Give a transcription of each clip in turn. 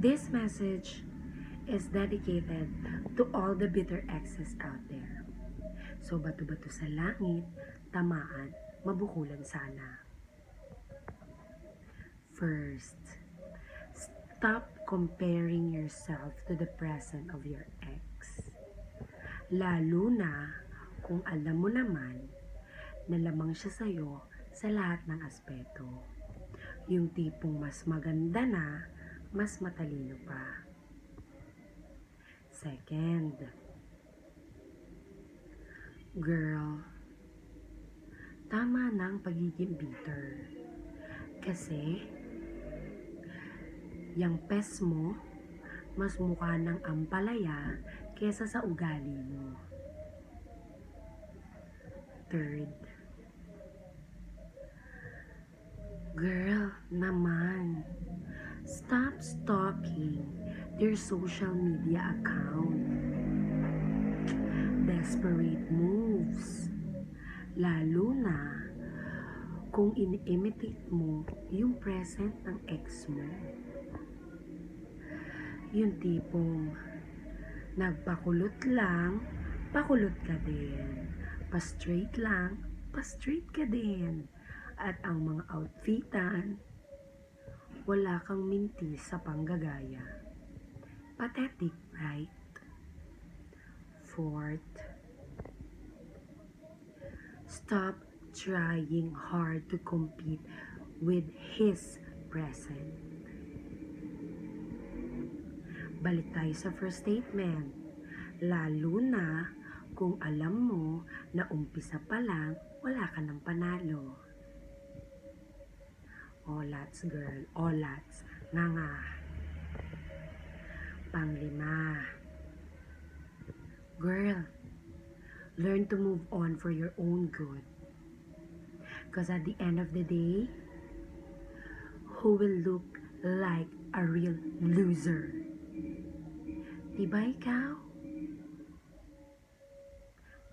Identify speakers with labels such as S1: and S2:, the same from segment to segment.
S1: This message is dedicated to all the bitter exes out there. So bato-bato sa langit, tamaan, mabukulan sana. First, stop comparing yourself to the present of your ex. Lalo na kung alam mo naman na lamang siya sa'yo sa lahat ng aspeto. Yung tipong mas maganda na, mas matalino pa. Second, girl, tama na ang pagiging bitter. Kasi, yung pes mo, mas mukha ng ampalaya kesa sa ugali mo. Third, girl naman, stop stalking their social media account. Desperate moves. Lalo na kung ini-imitate mo yung present ng ex mo. Yung tipong nagpakulot lang, pakulot ka din. Pa-straight lang, pa-straight ka din. At ang mga outfitan, wala kang minti sa panggagaya. Pathetic, right? Fourth, stop trying hard to compete with his present. Balik tayo sa first statement. Lalo na kung alam mo na umpisa pa lang, wala ka ng panalo. Olats girl, olats, nga. Panglima, girl, learn to move on for your own good. Because at the end of the day, who will look like a real loser? Diba ikaw?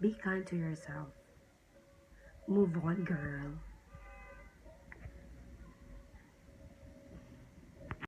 S1: Be kind to yourself. Move on, girl.